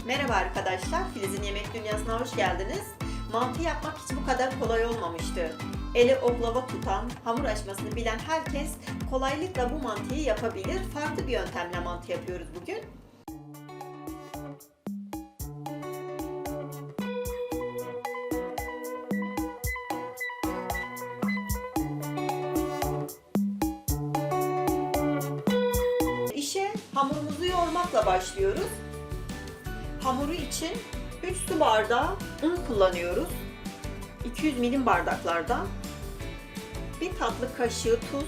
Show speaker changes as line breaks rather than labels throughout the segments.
Merhaba arkadaşlar, Filiz'in Yemek Dünyası'na hoş geldiniz. Mantı yapmak hiç bu kadar kolay olmamıştı. Eli oklava tutan, hamur açmasını bilen herkes kolaylıkla bu mantıyı yapabilir. Farklı bir yöntemle mantı yapıyoruz bugün. İşe hamurumuzu yoğurmakla başlıyoruz. Hamuru için 3 su bardağı un kullanıyoruz. 200 milim bardaklarda. 1 tatlı kaşığı tuz.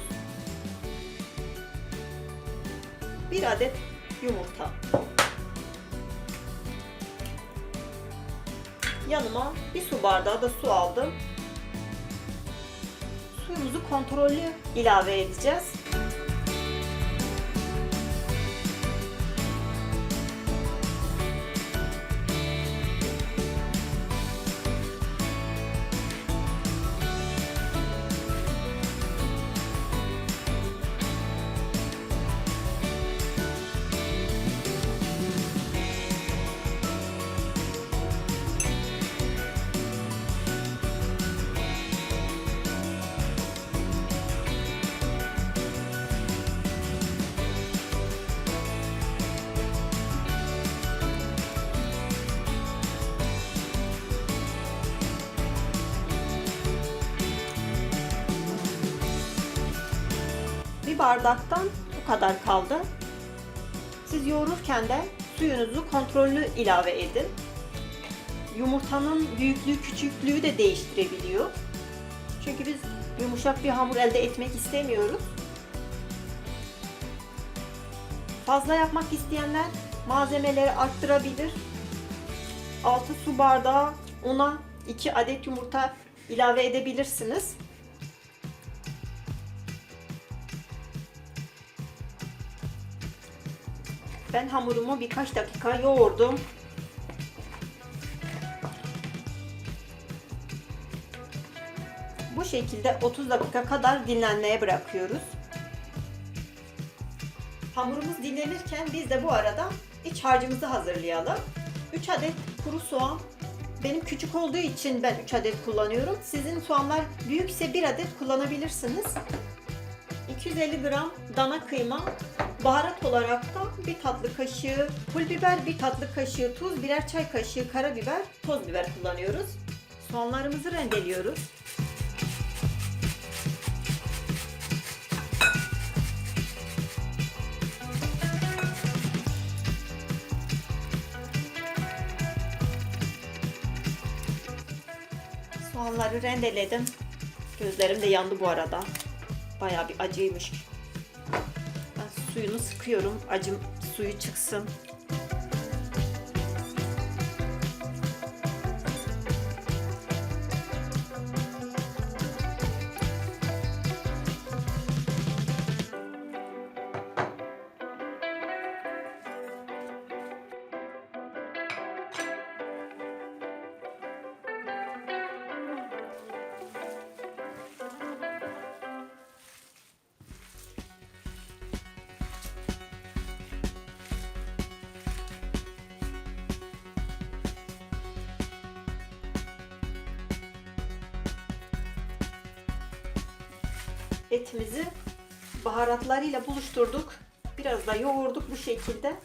1 adet yumurta. Yanıma 1 su bardağı da su aldım. Suyumuzu kontrollü ilave edeceğiz. Bir bardaktan bu kadar kaldı. Siz yoğururken de suyunuzu kontrollü ilave edin. Yumurtanın büyüklüğü, küçüklüğü de değiştirebiliyor. Çünkü biz yumuşak bir hamur elde etmek istemiyoruz. Fazla yapmak isteyenler malzemeleri arttırabilir. 6 su bardağı una 2 adet yumurta ilave edebilirsiniz. Ben hamurumu birkaç dakika yoğurdum. Bu şekilde 30 dakika kadar dinlenmeye bırakıyoruz. Hamurumuz dinlenirken biz de bu arada iç harcımızı hazırlayalım. 3 adet kuru soğan. Benim küçük olduğu için ben 3 adet kullanıyorum. Sizin soğanlar büyükse 1 adet kullanabilirsiniz. 250 gram dana kıyma. Baharat olarak da 1 tatlı kaşığı pul biber, 1 tatlı kaşığı tuz, 1'er çay kaşığı karabiber, toz biber kullanıyoruz. Soğanlarımızı rendeliyoruz. Soğanları rendeledim. Gözlerim de yandı bu arada. Bayağı bir acıymış. Ben suyunu sıkıyorum. Acım suyu çıksın. Etimizi baharatlarıyla buluşturduk. Biraz da yoğurduk bu şekilde.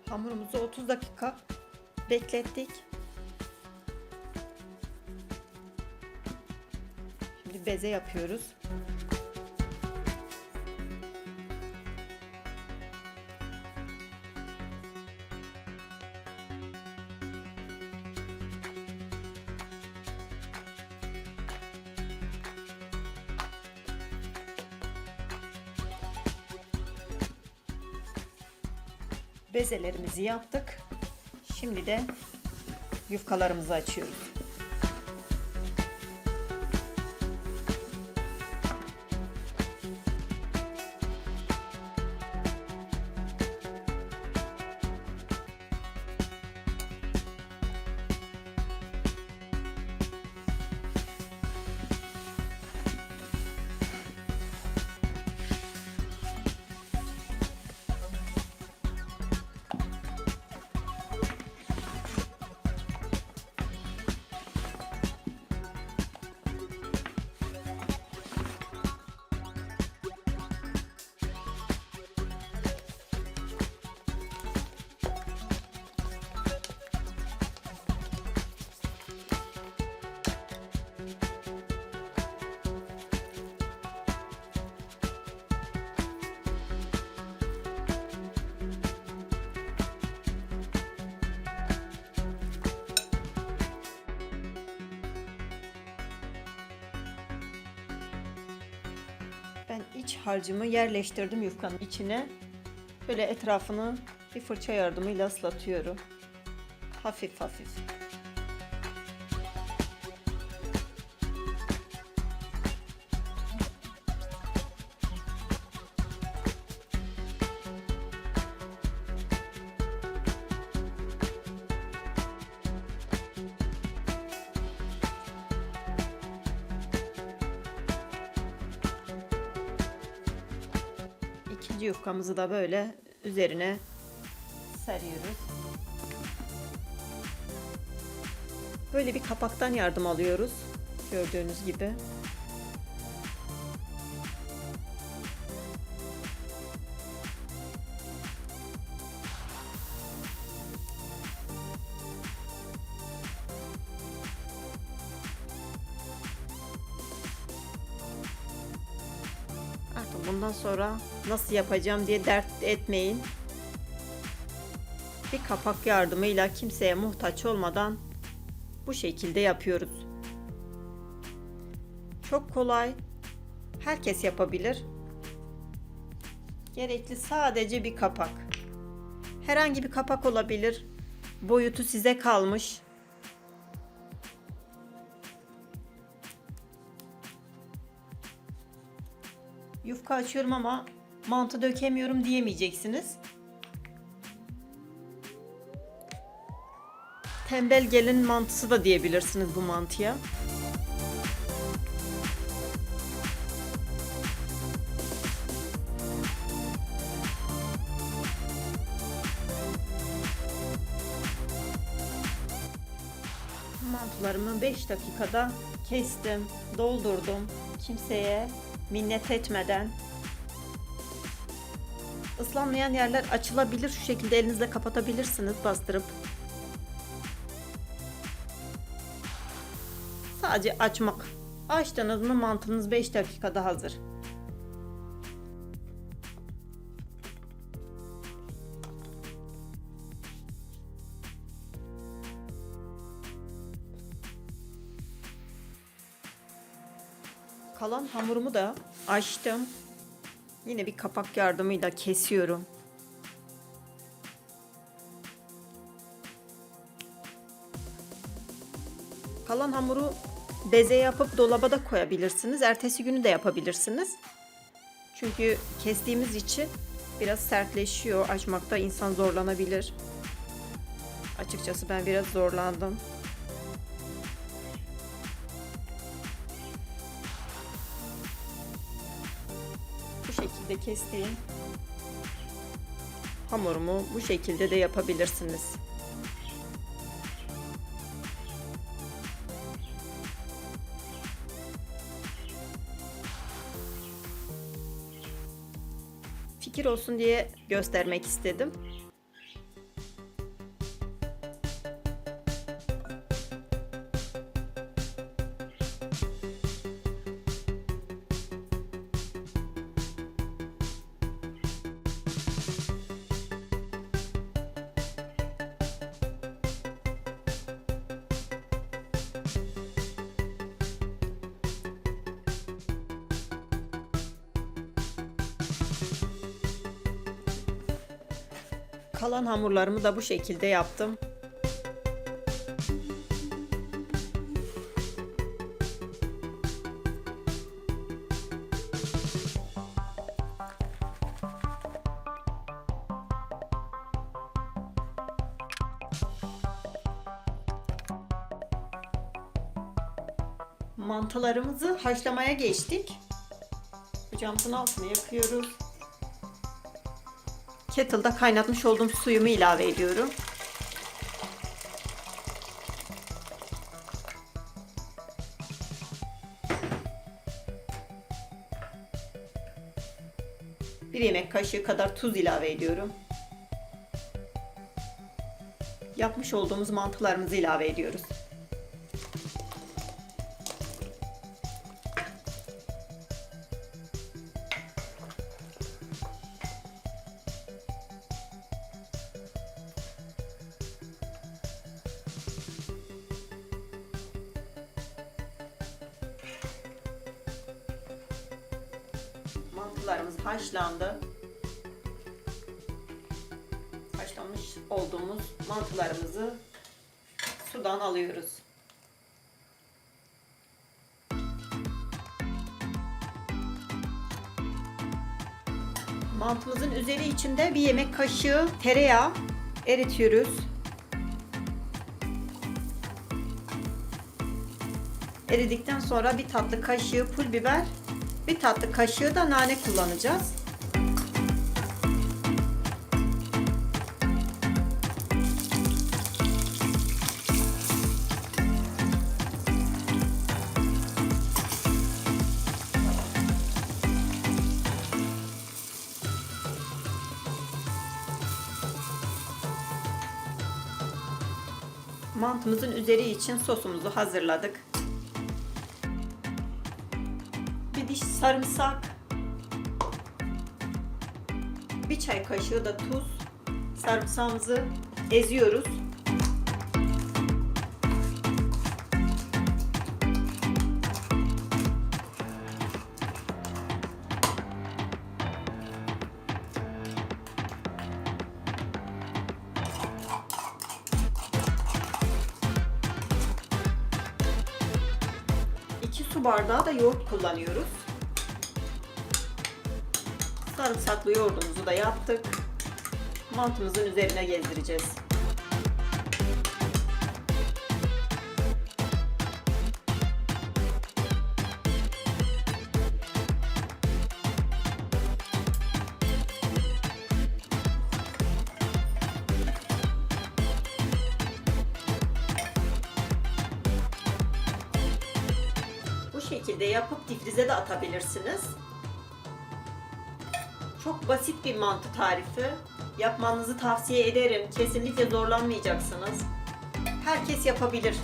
Hamurumuzu 30 dakika beklettik. Şimdi beze yapıyoruz. Bezelerimizi yaptık. Şimdi de yufkalarımızı açıyoruz. Ben iç harcımı yerleştirdim yufkanın içine. Böyle etrafını bir fırça yardımıyla ıslatıyorum. Hafif hafif. İkinci yufkamızı da böyle üzerine seriyoruz. Böyle bir kapaktan yardım alıyoruz. Gördüğünüz gibi. Artık bundan sonra nasıl yapacağım diye dert etmeyin. Bir kapak yardımıyla kimseye muhtaç olmadan bu şekilde yapıyoruz. Çok kolay. Herkes yapabilir. Gerekli sadece bir kapak. Herhangi bir kapak olabilir. Boyutu size kalmış. Yufka açıyorum ama mantı dökemiyorum diyemeyeceksiniz. Tembel gelin mantısı da diyebilirsiniz bu mantıya. Mantılarımı 5 dakikada kestim, doldurdum. Kimseye minnet etmeden. Islanmayan yerler açılabilir. Şu şekilde elinizle kapatabilirsiniz bastırıp. Sadece açmak. Açtınız mı mantınız 5 dakikada hazır. Kalan hamurumu da açtım. Yine bir kapak yardımıyla kesiyorum. Kalan hamuru beze yapıp dolaba da koyabilirsiniz. Ertesi günü de yapabilirsiniz. Çünkü kestiğimiz için biraz sertleşiyor. Açmakta insan zorlanabilir. Açıkçası ben biraz zorlandım. Bu şekilde kestiğim hamurumu bu şekilde de yapabilirsiniz. Fikir olsun diye göstermek istedim. Kalan hamurlarımı da bu şekilde yaptım. Mantılarımızı haşlamaya geçtik. Ocağımızın altını yakıyoruz. Kettle'da kaynatmış olduğum suyumu ilave ediyorum. Bir yemek kaşığı kadar tuz ilave ediyorum. Yapmış olduğumuz mantılarımızı ilave ediyoruz. haşlandı. Haşlanmış olduğumuz mantılarımızı sudan alıyoruz. Mantımızın üzeri içinde bir yemek kaşığı tereyağı eritiyoruz. Eridikten sonra bir tatlı kaşığı pul biber, bir tatlı kaşığı da nane kullanacağız. Mantımızın üzeri için sosumuzu hazırladık. Bir diş sarımsak, bir çay kaşığı da tuz. Sarımsağımızı eziyoruz. Su bardağı da yoğurt kullanıyoruz. Sarımsaklı yoğurdumuzu da yaptık. Mantımızın üzerine gezdireceğiz. Bu şekilde yapıp difrize de atabilirsiniz. Çok basit bir mantı tarifi. Yapmanızı tavsiye ederim. Kesinlikle zorlanmayacaksınız. Herkes yapabilir.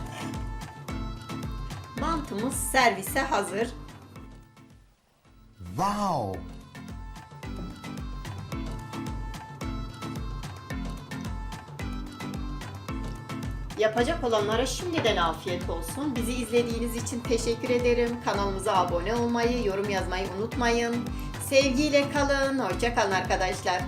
Mantımız servise hazır.
Wow!
Yapacak olanlara şimdiden afiyet olsun. Bizi izlediğiniz için teşekkür ederim. Kanalımıza abone olmayı, yorum yazmayı unutmayın. Sevgiyle kalın. Hoşça kalın arkadaşlar.